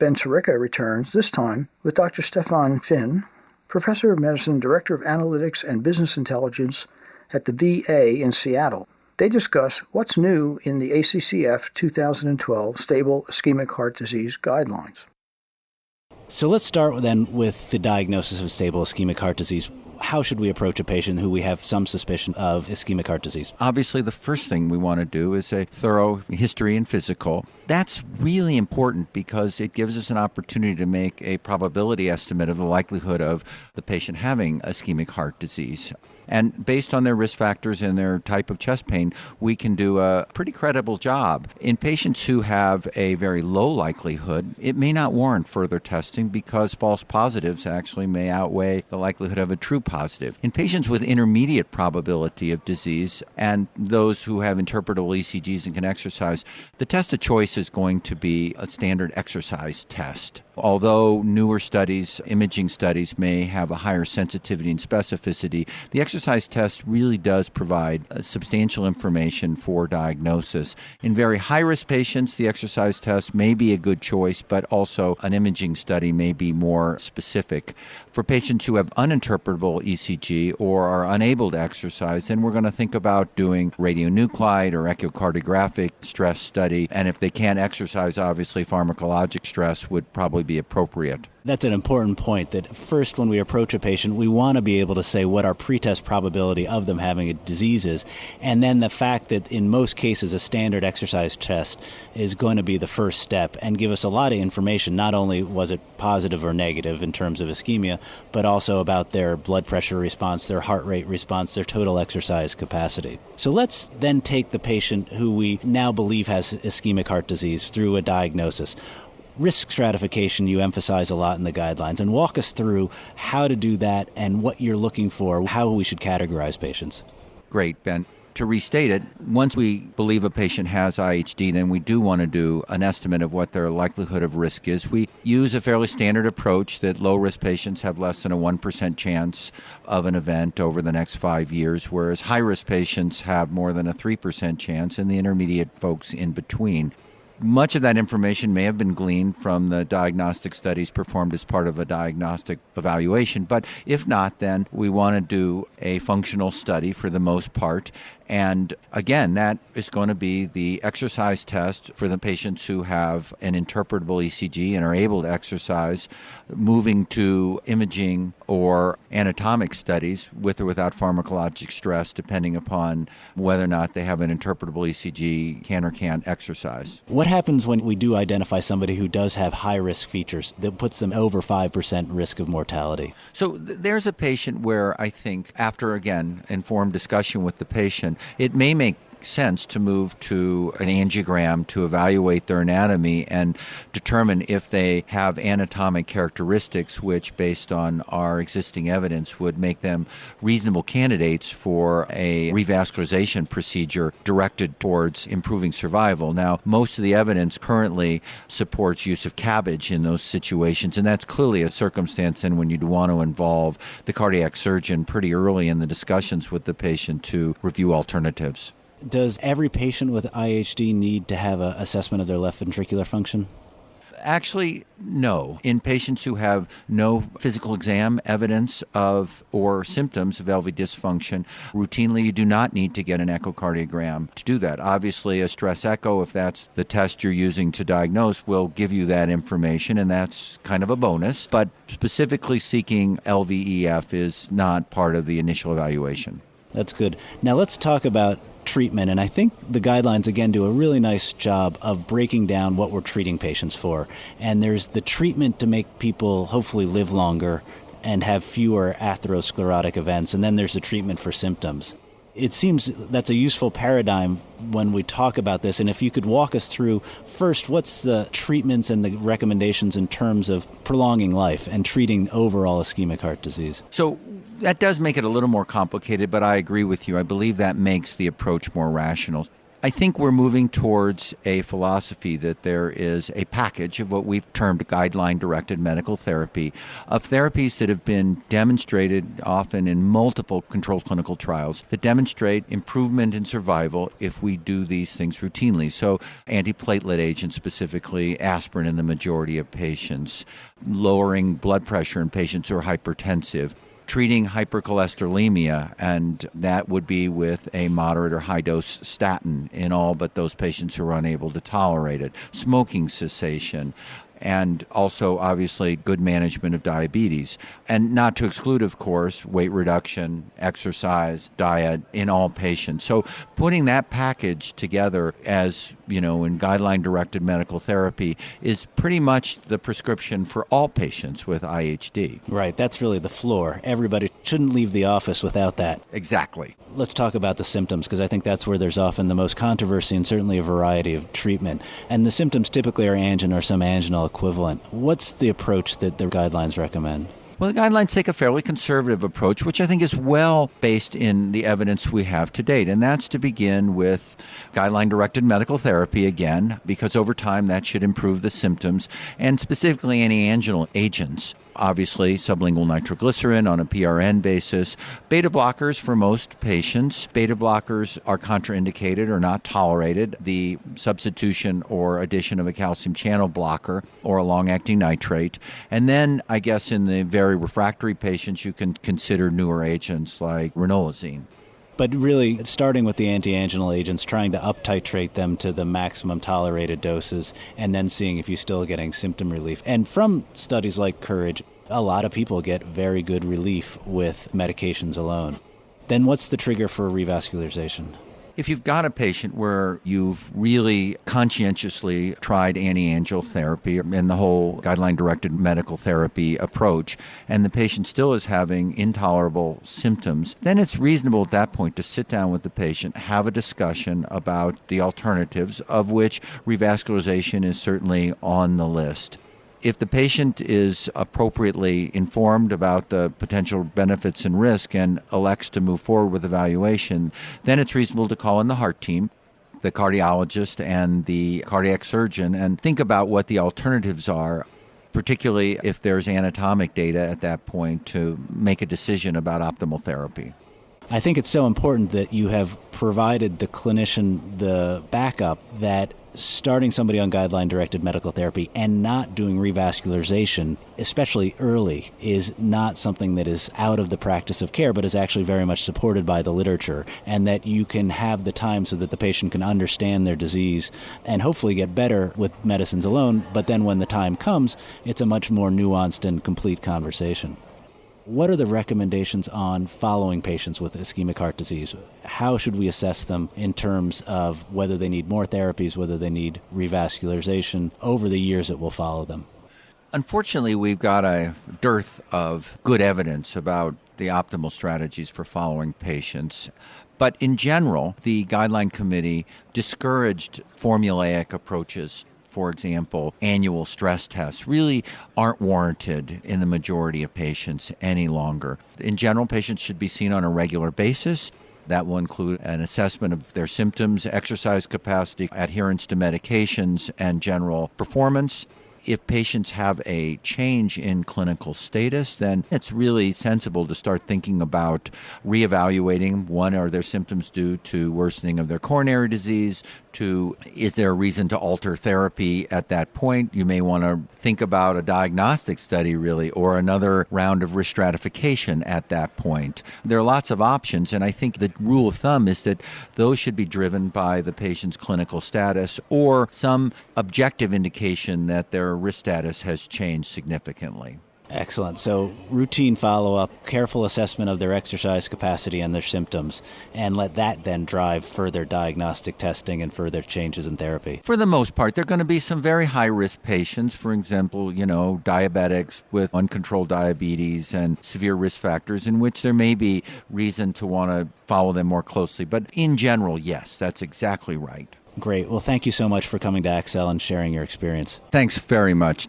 Ben Scirica returns, this time with Dr. Stephan Fihn, Professor of Medicine, Director of Analytics and Business Intelligence at the VA in Seattle. They discuss what's new in the ACCF 2012 Stable Ischemic Heart Disease Guidelines. So let's start then with the diagnosis of stable ischemic heart disease. How should we approach a patient who we have some suspicion of ischemic heart disease? Obviously, the first thing we want to do is a thorough history and physical. That's really important because it gives us an opportunity to make a probability estimate of the likelihood of the patient having ischemic heart disease. And based on their risk factors and their type of chest pain, we can do a pretty credible job. In patients who have a very low likelihood, it may not warrant further testing because false positives actually may outweigh the likelihood of a true positive. In patients with intermediate probability of disease and those who have interpretable ECGs and can exercise, the test of choice is going to be a standard exercise test. Although newer studies, imaging studies, may have a higher sensitivity and specificity, the exercise test really does provide substantial information for diagnosis. In very high-risk patients, the exercise test may be a good choice, but also an imaging study may be more specific. For patients who have uninterpretable ECG or are unable to exercise, then we're going to think about doing radionuclide or echocardiographic stress study, and if they can't exercise, obviously pharmacologic stress would probably be appropriate. That's an important point, that first when we approach a patient, we want to be able to say what our pretest probability of them having a disease is, and then the fact that in most cases a standard exercise test is going to be the first step and give us a lot of information. Not only was it positive or negative in terms of ischemia, but also about their blood pressure response, their heart rate response, their total exercise capacity. So let's then take the patient who we now believe has ischemic heart disease through a diagnosis. Risk stratification you emphasize a lot in the guidelines, and walk us through how to do that and what you're looking for, how we should categorize patients. Great, Ben. To restate it, once we believe a patient has IHD, then we do want to do an estimate of what their likelihood of risk is. We use a fairly standard approach that low-risk patients have less than a 1% chance of an event over the next 5 years, whereas high-risk patients have more than a 3% chance, and the intermediate folks in between. Much of that information may have been gleaned from the diagnostic studies performed as part of a diagnostic evaluation, but if not, then we want to do a functional study for the most part. And again, that is going to be the exercise test for the patients who have an interpretable ECG and are able to exercise, moving to imaging or anatomic studies with or without pharmacologic stress, depending upon whether or not they have an interpretable ECG, can or can't exercise. What happens when we do identify somebody who does have high-risk features that puts them over 5% risk of mortality? So there's a patient where I think after, again, informed discussion with the patient, it may make sense to move to an angiogram to evaluate their anatomy and determine if they have anatomic characteristics which, based on our existing evidence, would make them reasonable candidates for a revascularization procedure directed towards improving survival. Now, most of the evidence currently supports use of CABG in those situations, and that's clearly a circumstance in when you'd want to involve the cardiac surgeon pretty early in the discussions with the patient to review alternatives. Does every patient with IHD need to have an assessment of their left ventricular function? Actually, no. In patients who have no physical exam evidence of or symptoms of LV dysfunction, routinely you do not need to get an echocardiogram to do that. Obviously, a stress echo, if that's the test you're using to diagnose, will give you that information, and that's kind of a bonus. But specifically seeking LVEF is not part of the initial evaluation. That's good. Now let's talk about treatment, and I think the guidelines again do a really nice job of breaking down what we're treating patients for. And there's the treatment to make people hopefully live longer and have fewer atherosclerotic events, and then there's the treatment for symptoms. It seems that's a useful paradigm when we talk about this, and if you could walk us through first what's the treatments and the recommendations in terms of prolonging life and treating overall ischemic heart disease. So that does make it a little more complicated, but I agree with you. I believe that makes the approach more rational. I think we're moving towards a philosophy that there is a package of what we've termed guideline-directed medical therapy, of therapies that have been demonstrated often in multiple controlled clinical trials that demonstrate improvement in survival if we do these things routinely. So antiplatelet agents, specifically aspirin in the majority of patients, lowering blood pressure in patients who are hypertensive, treating hypercholesterolemia, and that would be with a moderate or high-dose statin in all but those patients who are unable to tolerate it, smoking cessation, and also, obviously, good management of diabetes. And not to exclude, of course, weight reduction, exercise, diet in all patients. So putting that package together as, in guideline-directed medical therapy is pretty much the prescription for all patients with IHD. Right, that's really the floor. Everybody shouldn't leave the office without that. Exactly. Let's talk about the symptoms, because I think that's where there's often the most controversy and certainly a variety of treatment. And the symptoms typically are angina or some anginal equivalent. What's the approach that the guidelines recommend? Well, the guidelines take a fairly conservative approach, which I think is well based in the evidence we have to date. And that's to begin with guideline-directed medical therapy again, because over time that should improve the symptoms, and specifically anti-anginal agents. Obviously, sublingual nitroglycerin on a PRN basis. Beta blockers for most patients. Beta blockers are contraindicated or not tolerated. The substitution or addition of a calcium channel blocker or a long-acting nitrate. And then, I guess, in the very refractory patients, you can consider newer agents like ranolazine. But really, starting with the anti-anginal agents, trying to up-titrate them to the maximum tolerated doses, and then seeing if you're still getting symptom relief. And from studies like COURAGE, a lot of people get very good relief with medications alone. Then what's the trigger for revascularization? If you've got a patient where you've really conscientiously tried anti-angial therapy and the whole guideline-directed medical therapy approach, and the patient still is having intolerable symptoms, then it's reasonable at that point to sit down with the patient, have a discussion about the alternatives, of which revascularization is certainly on the list. If the patient is appropriately informed about the potential benefits and risk and elects to move forward with evaluation, then it's reasonable to call in the heart team, the cardiologist and the cardiac surgeon, and think about what the alternatives are, particularly if there's anatomic data at that point to make a decision about optimal therapy. I think it's so important that you have provided the clinician the backup that starting somebody on guideline-directed medical therapy and not doing revascularization, especially early, is not something that is out of the practice of care, but is actually very much supported by the literature, and that you can have the time so that the patient can understand their disease and hopefully get better with medicines alone, but then when the time comes, it's a much more nuanced and complete conversation. What are the recommendations on following patients with ischemic heart disease? How should we assess them in terms of whether they need more therapies, whether they need revascularization over the years that will follow them? Unfortunately, we've got a dearth of good evidence about the optimal strategies for following patients. But in general, the guideline committee discouraged formulaic approaches. For example, annual stress tests really aren't warranted in the majority of patients any longer. In general, patients should be seen on a regular basis. That will include an assessment of their symptoms, exercise capacity, adherence to medications, and general performance. If patients have a change in clinical status, then it's really sensible to start thinking about reevaluating. One, are their symptoms due to worsening of their coronary disease? Two, is there a reason to alter therapy at that point? You may want to think about a diagnostic study, really, or another round of risk stratification at that point. There are lots of options, and I think the rule of thumb is that those should be driven by the patient's clinical status or some objective indication that their risk status has changed significantly. Excellent. So routine follow-up, careful assessment of their exercise capacity and their symptoms, and let that then drive further diagnostic testing and further changes in therapy. For the most part, there are going to be some very high-risk patients, for example, diabetics with uncontrolled diabetes and severe risk factors in which there may be reason to want to follow them more closely. But in general, yes, that's exactly right. Great. Well, thank you so much for coming to ACCEL and sharing your experience. Thanks very much.